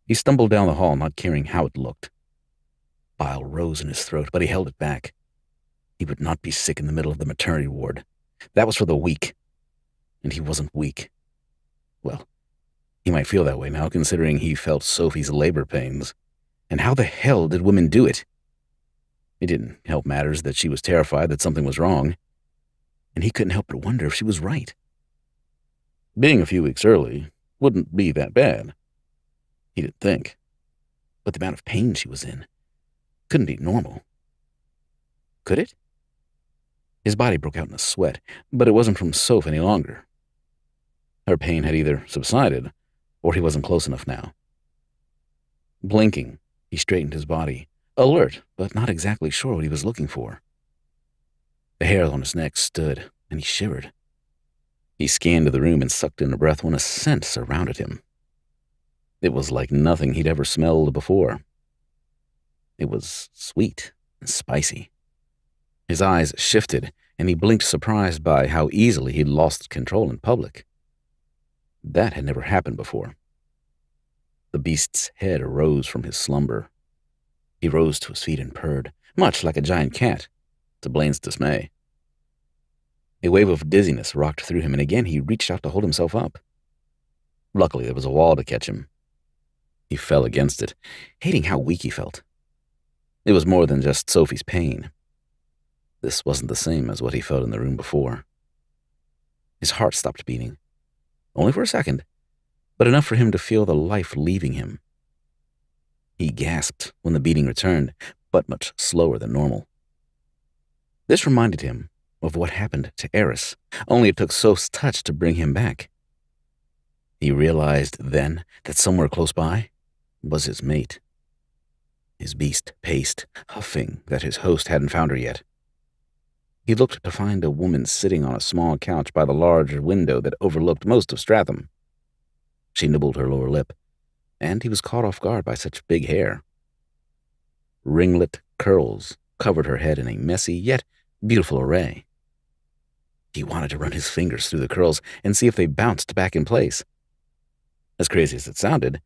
He stumbled down the hall, not caring how it looked. Bile rose in his throat, but he held it back. He would not be sick in the middle of the maternity ward. That was for the weak. And he wasn't weak. Well, he might feel that way now, considering he felt Sophie's labor pains. And how the hell did women do it? It didn't help matters that she was terrified that something was wrong. And he couldn't help but wonder if she was right. Being a few weeks early wouldn't be that bad. He didn't think. But the amount of pain she was in couldn't be normal. Could it? His body broke out in a sweat, but it wasn't from Soph any longer. Her pain had either subsided, or he wasn't close enough now. Blinking, he straightened his body, alert, but not exactly sure what he was looking for. The hair on his neck stood, and he shivered. He scanned the room and sucked in a breath when a scent surrounded him. It was like nothing he'd ever smelled before. It was sweet and spicy. His eyes shifted, and he blinked, surprised by how easily he'd lost control in public. That had never happened before. The beast's head arose from his slumber. He rose to his feet and purred, much like a giant cat, to Blane's dismay. A wave of dizziness rocked through him, and again he reached out to hold himself up. Luckily, there was a wall to catch him. He fell against it, hating how weak he felt. It was more than just Sophie's pain. This wasn't the same as what he felt in the room before. His heart stopped beating. Only for a second, but enough for him to feel the life leaving him. He gasped when the beating returned, but much slower than normal. This reminded him of what happened to Eris, only it took Soph's touch to bring him back. He realized then that somewhere close by was his mate. His beast paced, huffing that his host hadn't found her yet. He looked to find a woman sitting on a small couch by the large window that overlooked most of Stratham. She nibbled her lower lip, and he was caught off guard by such big hair. Ringlet curls covered her head in a messy yet beautiful array. He wanted to run his fingers through the curls and see if they bounced back in place. As crazy as it sounded,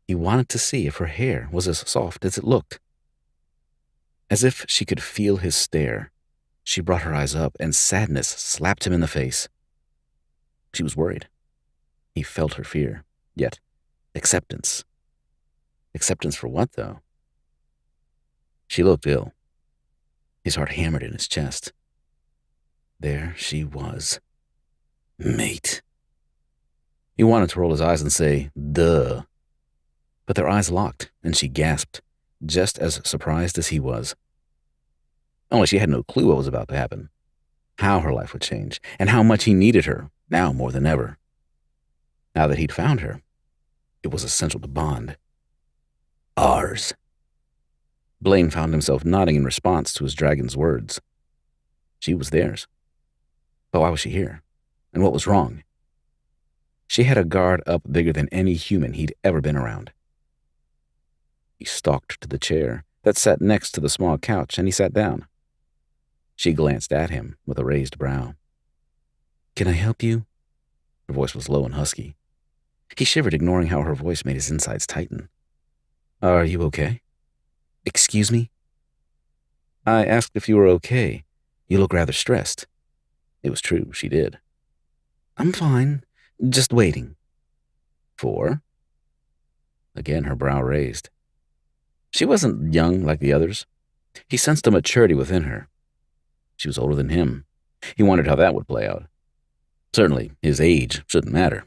he wanted to see if her hair was as soft as it looked. As if she could feel his stare, she brought her eyes up, and sadness slapped him in the face. She was worried. He felt her fear, yet acceptance. Acceptance for what, though? She looked ill. His heart hammered in his chest. There she was. Mate. He wanted to roll his eyes and say, duh. But their eyes locked, and she gasped, just as surprised as he was. Only she had no clue what was about to happen, how her life would change, and how much he needed her, now more than ever. Now that he'd found her, it was essential to bond. Ours. Blane found himself nodding in response to his dragon's words. She was theirs. But why was she here? And what was wrong? She had a guard up bigger than any human he'd ever been around. He stalked to the chair that sat next to the small couch, and he sat down. She glanced at him with a raised brow. Can I help you? Her voice was low and husky. He shivered, ignoring how her voice made his insides tighten. Are you okay? Excuse me? I asked if you were okay. You look rather stressed. It was true, she did. I'm fine. Just waiting. For? Again, her brow raised. She wasn't young like the others. He sensed a maturity within her. She was older than him. He wondered how that would play out. Certainly, his age shouldn't matter.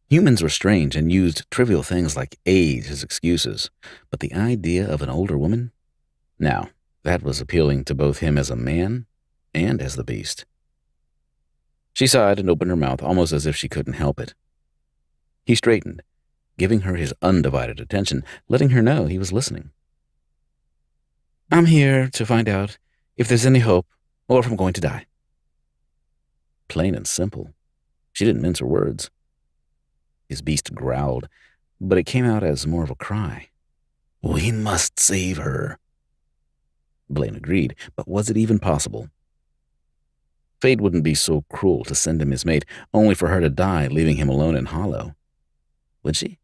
Humans were strange and used trivial things like age as excuses, but the idea of an older woman? Now, that was appealing to both him as a man and as the beast. She sighed and opened her mouth almost as if she couldn't help it. He straightened, giving her his undivided attention, letting her know he was listening. I'm here to find out if there's any hope or if I'm going to die. Plain and simple. She didn't mince her words. His beast growled, but it came out as more of a cry. We must save her. Blane agreed, but was it even possible? Fate wouldn't be so cruel to send him his mate, only for her to die, leaving him alone and hollow. Would she?